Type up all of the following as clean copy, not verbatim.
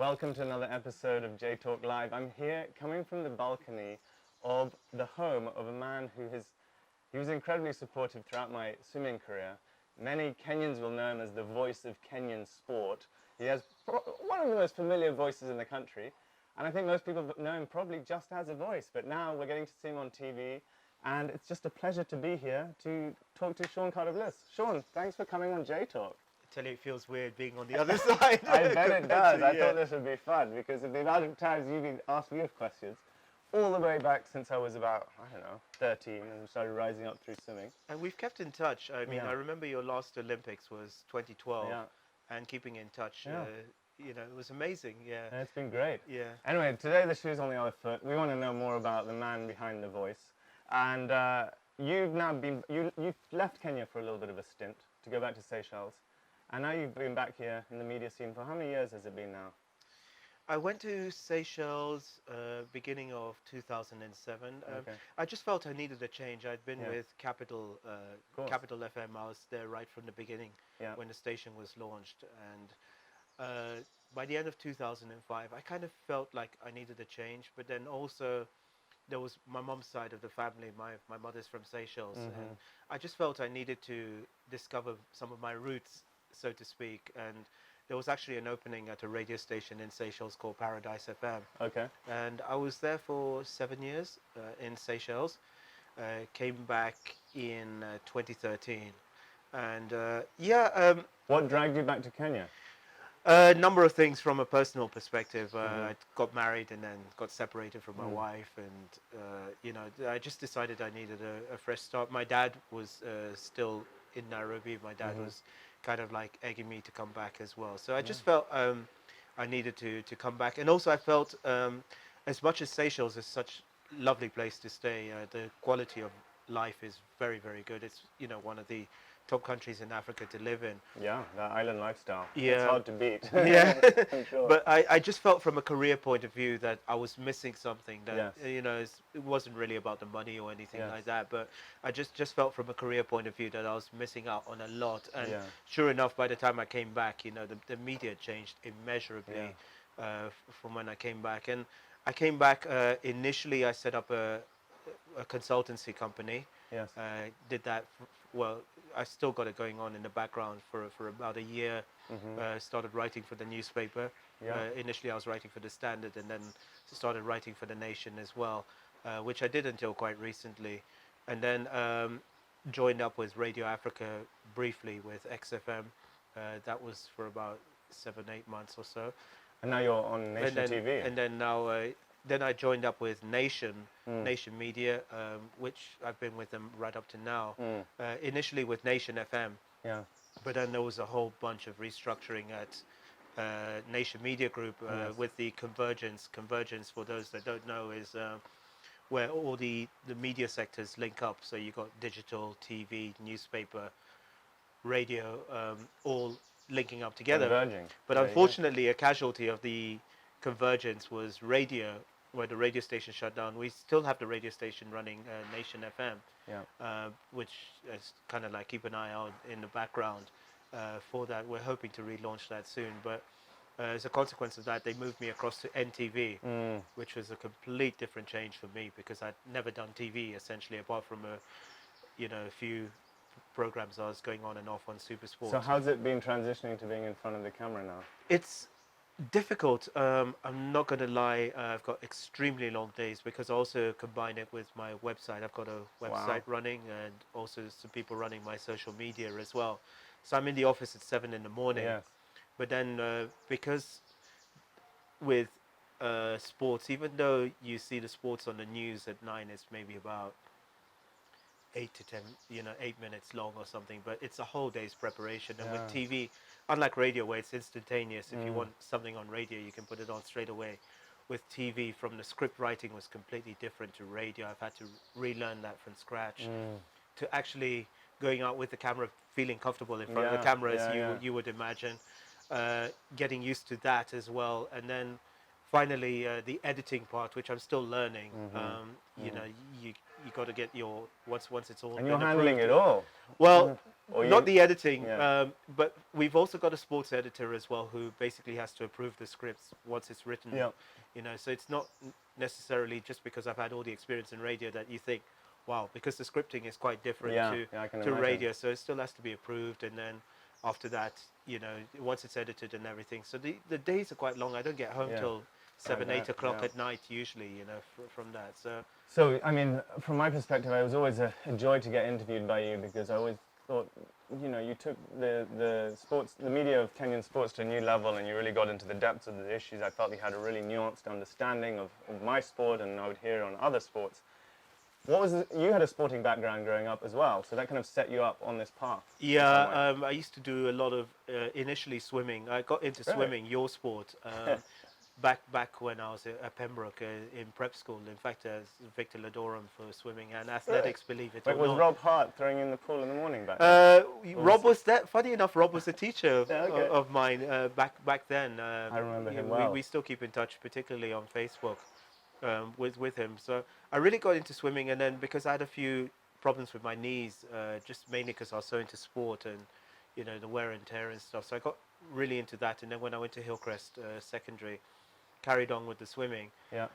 Welcome to another episode of J Talk Live. I'm here coming from the balcony of the home of a man he was incredibly supportive throughout my swimming career. Many Kenyans will know him as the voice of Kenyan sport. He has one of the most familiar voices in the country, and I think most people know him probably just as a voice, but now we're getting to see him on TV, and it's just a pleasure to be here to talk to Sean Cardovillis. Sean, thanks for coming on J Talk. I tell you, it feels weird being on the other side. I bet it does. I thought this would be fun because of the amount of times you've been asked me questions all the way back since I was about, 13 and started rising up through swimming. And we've kept in touch. I mean, Yeah. I remember your last Olympics was 2012, Yeah. and keeping in touch, Yeah. it was amazing. Yeah. And it's been great. Yeah. Anyway, today the shoe's on the other foot. We want to know more about the man behind the voice. And you've now you've left Kenya for a little bit of a stint to go back to Seychelles. And now you've been back here in the media scene for how many years has it been now? I went to Seychelles beginning of 2007. Okay. I just felt I needed a change. I'd been Yeah. with Capital FM. I was there right from the beginning Yeah. when the station was launched. And by the end of 2005, I kind of felt like I needed a change. But then also there was my mom's side of the family. My mother's from Seychelles. Mm-hmm. And I just felt I needed to discover some of my roots, so to speak. And there was actually an opening at a radio station in Seychelles called Paradise FM. Okay. And I was there for 7 years in Seychelles. Came back in 2013. And What dragged you back to Kenya? a number of things from a personal perspective. I got married and then got separated from my wife. And, I just decided I needed a fresh start. My dad was still in Nairobi. My dad was kind of like egging me to come back as well. So I just felt I needed to come back. And also I felt as much as Seychelles is such a lovely place to stay, the quality of life is very, very good. It's, one of the top countries in Africa to live in. Yeah, that island lifestyle. Yeah. It's hard to beat. Yeah. I'm sure. But I just felt from a career point of view that I was missing something that, Yes. it wasn't really about the money or anything Yes. like that. But I just felt from a career point of view that I was missing out on a lot. And Yeah. sure enough, by the time I came back, the media changed immeasurably from when I came back. And I came back, initially I set up a consultancy company. Yes. Did that, I still got it going on in the background for about a year. Started writing for the newspaper. Yeah. Initially I was writing for the Standard and then started writing for the Nation as well, which I did until quite recently. And then joined up with Radio Africa briefly with XFM. That was for about 7-8 months or so. And now you're on Nation TV. And then now, then I joined up with Nation Media, which I've been with them right up to now. Initially with Nation FM, Yeah. but then there was a whole bunch of restructuring at Nation Media Group with the Convergence. Convergence, for those that don't know, is where all the media sectors link up. So you got digital, TV, newspaper, radio, all linking up together. Converging. But There you go. unfortunately, a casualty of the convergence was radio, where the radio station shut down. We still have the radio station running, Nation FM, which is kind of like keep an eye out in the background for that. We're hoping to relaunch that soon. But as a consequence of that, they moved me across to NTV, which was a complete different change for me because I'd never done TV essentially, apart from a few programs I was going on and off on SuperSport. So how's it been transitioning to being in front of the camera now? It's difficult. I'm not going to lie. I've got extremely long days because I also combine it with my website. I've got a website running and also some people running my social media as well. So I'm in the office at 7 in the morning. Yes. But then because with sports, even though you see the sports on the news at 9, it's maybe about 8 to 10, 8 minutes long or something, but it's a whole day's preparation. And with TV, unlike radio where it's instantaneous, if you want something on radio, you can put it on straight away. With TV, from the script writing was completely different to radio. I've had to relearn that from scratch to actually going out with the camera, feeling comfortable in front of the camera, as you would imagine, getting used to that as well. And then finally, the editing part, which I'm still learning. you got to get your once it's all. And been you're handling approved. it all. Well, Or not you- the editing, Yeah. but we've also got a sports editor as well who basically has to approve the scripts once it's written. Yeah. You know, so it's not necessarily just because I've had all the experience in radio that you think, wow, because the scripting is quite different Yeah, to yeah, I can to imagine. radio, so it still has to be approved, and then after that, you know, once it's edited and everything, so the days are quite long. I don't get home Yeah. till 7, I 8 bet, o'clock yeah. at night usually, you know, from that. So So, I mean, from my perspective, it was always a joy to get interviewed by you because I always thought, you know, you took the sports, the media of Kenyan sports to a new level, and you really got into the depths of the issues. I felt you had a really nuanced understanding of my sport, and I would hear on other sports. You had a sporting background growing up as well, so that kind of set you up on this path. in some way. yeah, I used to do a lot of initially swimming. I got into Really? swimming, your sport. Back when I was at Pembroke in prep school. In fact, Victor Ladorum for swimming and athletics, believe it Wait, or was not. Rob Hart throwing you in the pool in the morning back then? Rob was that. Funny enough, Rob was a teacher of, Yeah, okay. of mine back then. I remember him we, well. We still keep in touch, particularly on Facebook, with him. So I really got into swimming, and then because I had a few problems with my knees, just mainly because I was so into sport and you know the wear and tear and stuff. So I got really into that, and then when I went to Hillcrest Secondary, carried on with the swimming Yeah.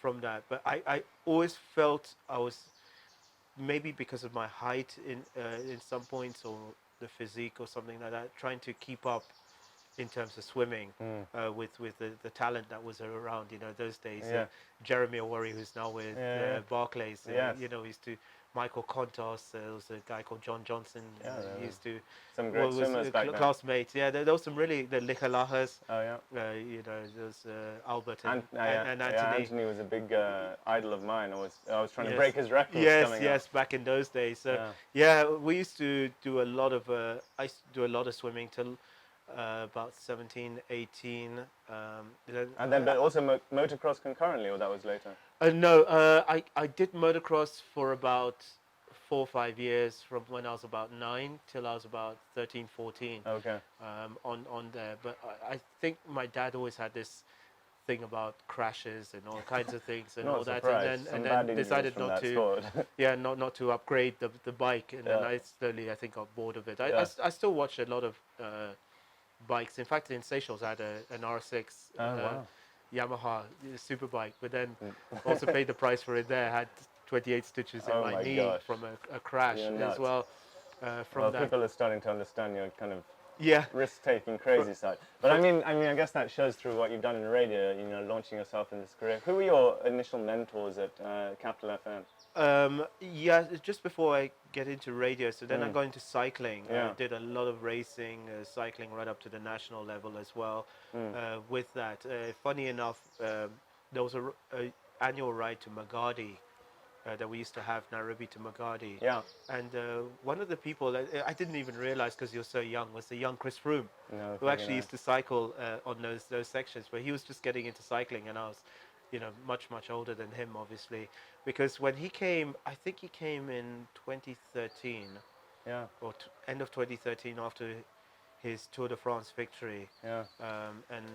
from that. But I always felt I was, maybe because of my height in some points or the physique or something like that, trying to keep up in terms of swimming with the talent that was around, you know, those days. Yeah. Jeremy Owori, who's now with Yeah. Barclays, Yes. you know, used to, Michael Kontos, there was a guy called John Johnson, Yeah, used to, Some great swimmers back then. classmates, yeah, there was some really, the Likalahas, Oh, yeah. you know, there's Albert And, and Anthony. Yeah, Anthony was a big idol of mine. I was trying to Yes. break his records Yes, coming yes, up. back in those days. So Yeah. yeah, we used to do a lot of. I used to do a lot of swimming till about 17, 18. And then, but also motocross concurrently, or that was later? No, I did motocross for about 4 or 5 years, from when I was about 9 till I was about 13, 14. Okay. On there, but I think my dad always had this thing about crashes and all kinds of things and Not all that, surprised. Some and bad then injuries decided from not that to. sport. Yeah, not to upgrade the bike, and then Yeah. I slowly, I think, got bored of it. Yeah. I still watch a lot of bikes. In fact, in Seychelles, I had an R6 Oh, wow. Yamaha superbike, but then also paid the price for it there. Had 28 stitches in Oh my my knee gosh. from a crash You're as nuts. well. From Well, that, people are starting to understand your kind of yeah. risk-taking, crazy side. But I mean, I guess that shows through what you've done in radio. You know, launching yourself in this career. Who were your initial mentors at Capital FM? Yeah, just before I get into radio, so then I Mm. got into cycling. Yeah. I did a lot of racing, cycling right up to the national level as well. With that, funny enough, there was a annual ride to Magadi that we used to have, Nairobi to Magadi. Yeah. And one of the people that I didn't even realize because you're so young was the young Chris Froome, No, who actually used to cycle on those sections. But he was just getting into cycling, and I was, you know, much older than him, obviously, because when he came, I think he came in 2013 Yeah. or end of 2013 after his Tour de France victory. Yeah. And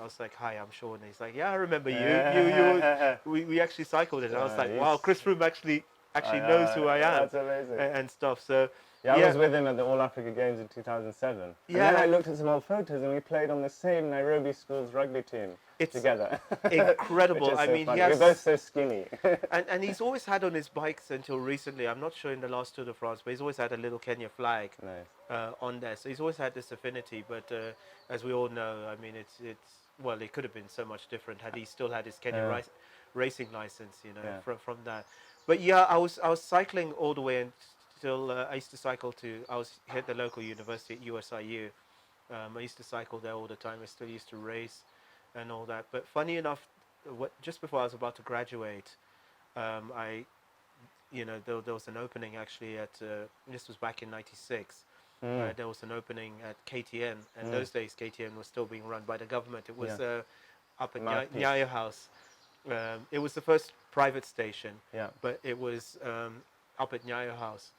I was like, "Hi, I'm Sean." And he's like, "Yeah, I remember you. Yeah. We actually cycled it." And I was Yeah, like, he's- "Wow, Chris Froome actually knows who I am." That's amazing. And stuff. So Yeah, I was with him at the All Africa Games in 2007. Yeah. And then I looked at some old photos, and we played on the same Nairobi school's rugby team It's together. incredible. Which is I so mean, funny. he has, We're both so skinny. and he's always had on his bikes until recently. I'm not sure in the last Tour de France, but he's always had a little Kenya flag Nice. on there. So he's always had this affinity. But as we all know, I mean, it's well, it could have been so much different had he still had his Kenya racing license, you know, Yeah. from that. But yeah, I was cycling all the way until I used to cycle to. I was at the local university at USIU. I used to cycle there all the time. I still used to race and all that. But funny enough, just before I was about to graduate, there was an opening actually at. This was back in '96. There was an opening at KTN, and those days KTN was still being run by the government. It was up at Nyayo House. It was the first private station, but it was up at Nyayo House,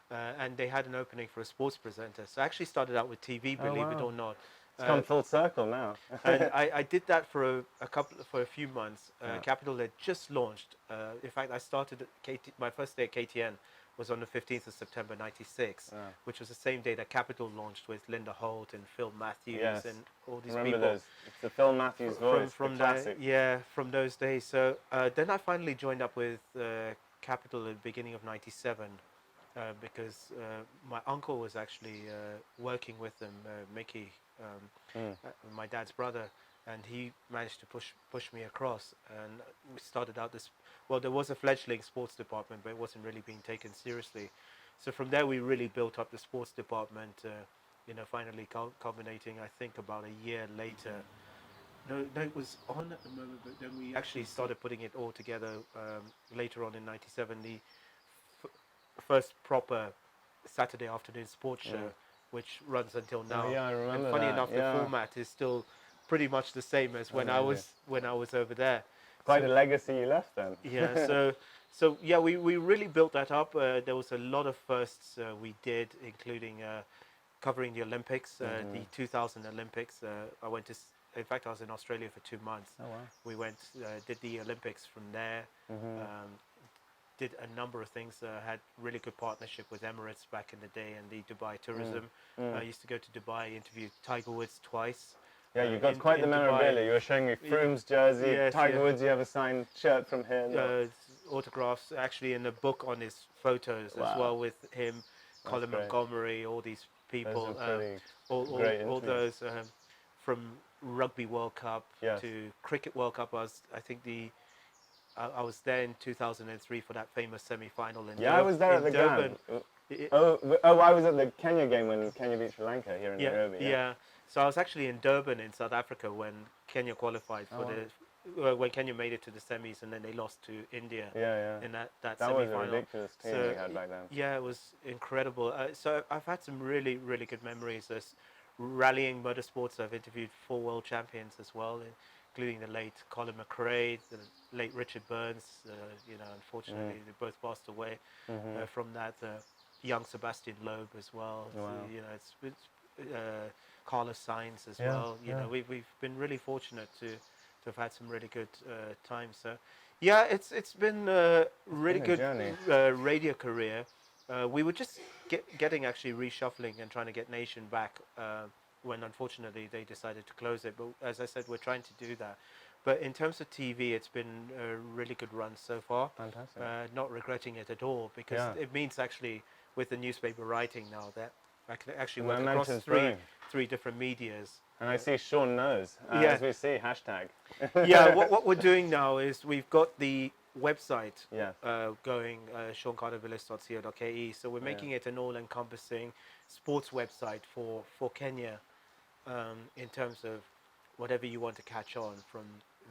and they had an opening for a sports presenter. So I actually started out with TV, believe it or not. It's come full circle now. And I did that for a few months. Yeah. Capital had just launched. In fact, I started at my first day at KTN was on the 15th of September '96, Yeah. which was the same day that Capital launched with Linda Holt and Phil Matthews Yes. and all these Remember people. those? It's the Phil Matthews voice, From the classic. from those days. So then I finally joined up with Capital at the beginning of '97 because my uncle was actually working with them, Mickey, my dad's brother, and he managed to push me across, and we started out this. Well, there was a fledgling sports department, but it wasn't really being taken seriously. So from there, we really built up the sports department. Finally culminating, I think, about a year later. No, it was on at the moment, but then we actually started putting it all together later on in '97. The first proper Saturday afternoon sports show, which runs until now. Oh, yeah, I remember And funny that. enough, Yeah. the format is still pretty much the same as when I was over there. Quite a legacy you left then. Yeah, so yeah, we really built that up. There was a lot of firsts we did, including covering the Olympics, the 2000 Olympics. I went to, in fact, I was in Australia for 2 months. Oh, wow. We went, did the Olympics from there. Did a number of things. Had really good partnership with Emirates back in the day and the Dubai tourism. I used to go to Dubai, interview Tiger Woods twice. Yeah, you got quite the memorabilia. Dubai. You were showing me Froome's jersey, Yes, Tiger yeah. Woods, you have a signed shirt from him. Autographs, actually, in a book on his photos as Wow. well, with him, Colin great. Montgomery, all these people, Those are pretty all great those from Rugby World Cup Yes. to Cricket World Cup. I was there in 2003 for that famous semi-final in Yeah, I was there at the Durban. game. I was at the Kenya game when Kenya beat Sri Lanka here in Nairobi. Yeah. So I was actually in Durban in South Africa when Kenya qualified for when Kenya made it to the semis, and then they lost to India in that That semi-final. was a ridiculous team we had back then. Yeah, it was incredible. So I've had some really, really good memories. There's rallying motorsports. I've interviewed 4 world champions as well, including the late Colin McRae, the late Richard Burns. Unfortunately, they both passed away from that. Young Sebastian Loeb as well. Wow. So, it's Carlos Sainz as well. We've been really fortunate to have had some really good times. So, yeah, it's been a really good radio career. We were just getting actually reshuffling and trying to get Nation back when unfortunately they decided to close it. But as I said, we're trying to do that. But in terms of TV, it's been a really good run so far. Fantastic. Not regretting it at all, because it means actually with the newspaper writing now that I can actually work across three different medias. And I see Sean knows, as we see, hashtag. Yeah, what we're doing now is we've got the website going, seancardovillis.co.ke. So we're making it an all-encompassing sports website for Kenya in terms of whatever you want to catch on, from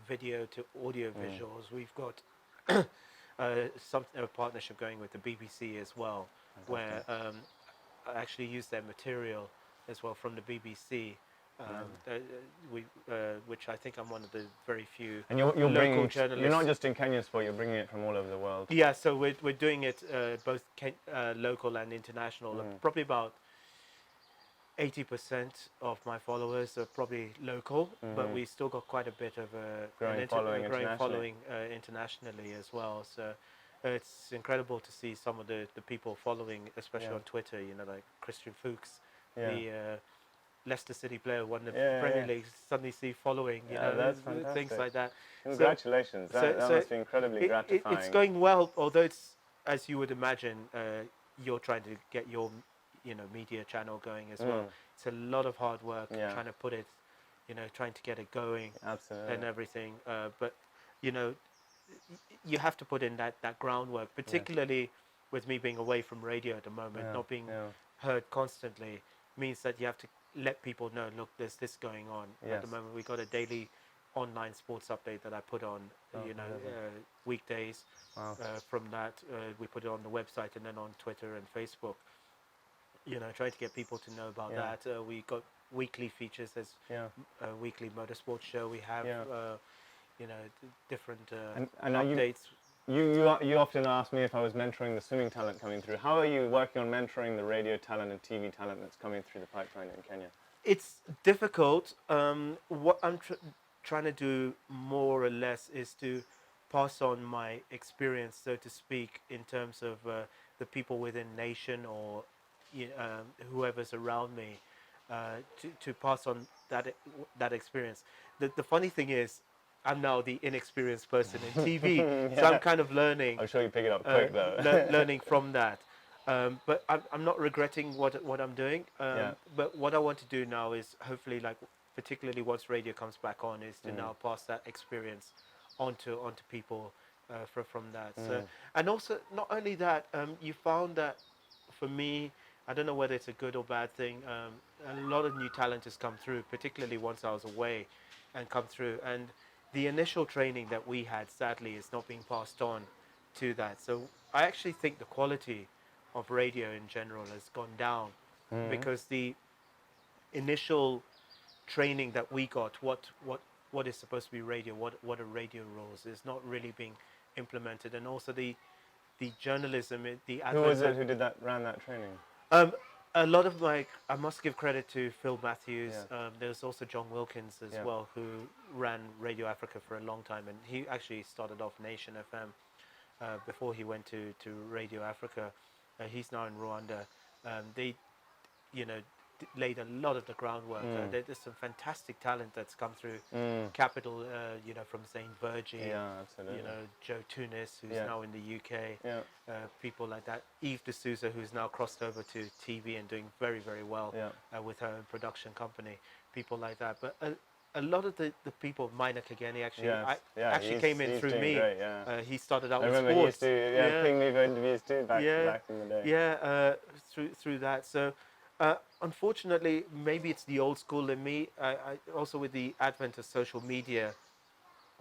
video to audio visuals. We've got a partnership going with the BBC as well, where I actually use their material as well from the BBC. Which I think I'm one of the very few and you're local bringing, journalists. You're not just in Kenyan sport, you're bringing it from all over the world. Yeah, so we're doing it both local and international. Probably about 80% of my followers are probably local, but we still got quite a bit of a growing following internationally as well. So it's incredible to see some of the people following, especially on Twitter. Like Christian Fuchs, the Leicester City player, won the Premier League. Suddenly see following, that's fantastic. Things like that. Congratulations! That must be incredibly gratifying. It's going well, although it's, as you would imagine, you're trying to get your media channel going as well. It's a lot of hard work trying to put it, trying to get it going. Absolutely. And everything. But you have to put in that groundwork, particularly with me being away from radio at the moment, not being heard constantly, means that you have to let people know, look, there's this going on. At the moment, we got a daily online sports update that I put on, weekdays. Wow. From that, we put it on the website and then on Twitter and Facebook. Trying to get people to know about that. We got weekly features. There's a weekly motorsports show. We have, different and updates. You often ask me if I was mentoring the swimming talent coming through. How are you working on mentoring the radio talent and TV talent that's coming through the pipeline in Kenya? It's difficult. What I'm trying to do more or less is to pass on my experience, so to speak, in terms of the people within nation or whoever's around me, to pass on that experience. The funny thing is, I'm now the inexperienced person in TV, so I'm Yeah. kind of learning. I'm sure you pick it up quick though. Learning from that. But I'm not regretting what I'm doing. Yeah. But what I want to do now is hopefully, like, particularly once radio comes back on, is to now pass that experience onto people from that. So, and also not only that, you found that for me, I don't know whether it's a good or bad thing. A lot of new talent has come through, particularly once I was away, and come through. And the initial training that we had, sadly, is not being passed on to that. So I actually think the quality of radio in general has gone down because the initial training that we got, what is supposed to be radio, what are radio roles, is not really being implemented. And also the journalism, the Who was it who ran that training? a lot of I must give credit to Phil Matthews. Yeah. There's also John Wilkins as well, who ran Radio Africa for a long time, and he actually started off Nation FM before he went to Radio Africa. He's now in Rwanda. They, laid a lot of the groundwork. There's some fantastic talent that's come through Capital, from Zane Vergy, absolutely. Joe Tunis, who's now in the UK, people like that. Eve D'Souza, who's now crossed over to TV and doing very, very well with her own production company, people like that. But a lot of the people, Minor Kageni, actually came in through me. Great, he started out I with remember sports. he used to ping me for interviews too back in the day. Through that. So unfortunately, maybe it's the old school in me. I also, with the advent of social media,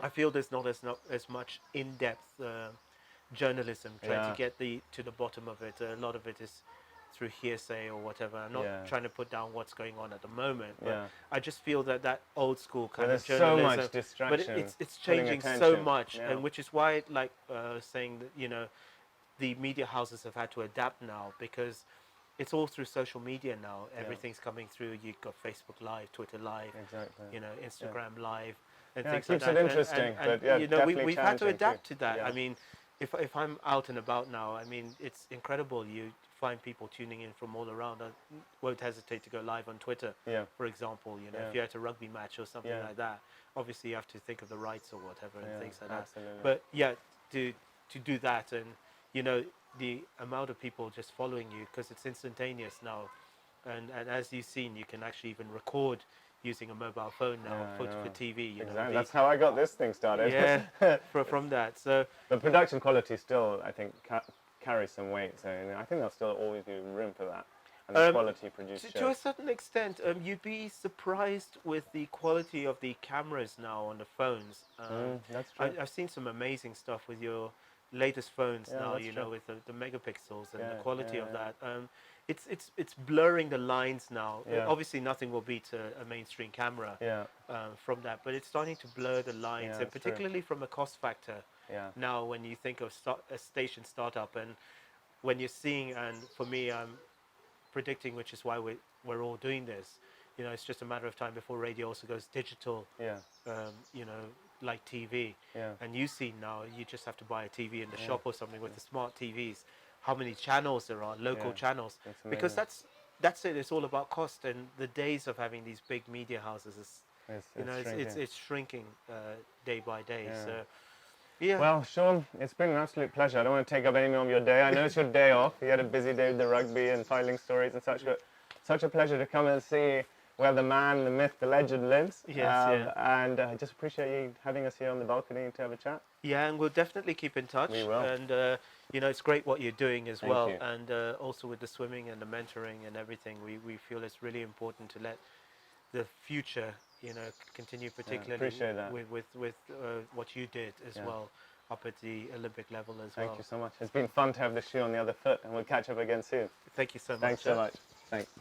I feel there's not as much in-depth journalism trying to get to the bottom of it. A lot of it is through hearsay or whatever. I'm not trying to put down what's going on at the moment, but I just feel that old school kind of journalism. So much distraction. But it's changing so much, and which is why, like saying that, the media houses have had to adapt now, because it's all through social media now. Everything's coming through. You've got Facebook Live, Twitter Live, Instagram Live, and things like that. Keeps it interesting, but we've had to adapt too. to that. I mean, if I'm out and about now, I mean, it's incredible. You find people tuning in from all around. I won't hesitate to go live on Twitter, for example. If you're at a rugby match or something like that, obviously you have to think of the rights or whatever and things like absolutely. that. But to do that, and the amount of people just following you, because it's instantaneous now, and as you've seen, you can actually even record using a mobile phone now for TV. Exactly. That's how I got this thing started. Yeah, from that. So the production quality still, I think, carries some weight. So I think there'll still always be room for that. And the quality produced to a certain extent, you'd be surprised with the quality of the cameras now on the phones. That's true. I've seen some amazing stuff with your latest phones now, with the megapixels and the quality of that. It's blurring the lines now. Obviously, nothing will beat a mainstream camera from that, but it's starting to blur the lines, and particularly from a cost factor. Now, when you think of a station startup, and when you're seeing, and for me, I'm predicting, which is why we're all doing this. It's just a matter of time before radio also goes digital. Like TV, and you see now, you just have to buy a TV in the shop or something with the smart TVs. How many channels there are, local channels, because that's it. It's all about cost, and the days of having these big media houses it's shrinking day by day. So Well, Sean, it's been an absolute pleasure. I don't want to take up any more of your day. I know it's your day off. You had a busy day with the rugby and filing stories and such, but such a pleasure to come and see where the man, the myth, the legend lives. And I just appreciate you having us here on the balcony to have a chat. Yeah, and we'll definitely keep in touch. We will. And, it's great what you're doing as well. You. And also with the swimming and the mentoring and everything, we feel it's really important to let the future, continue, particularly with what you did as well, up at the Olympic level as well. Thank you so much. It's been fun to have the shoe on the other foot, and we'll catch up again soon. Thank you so much. Thanks so much. Thanks.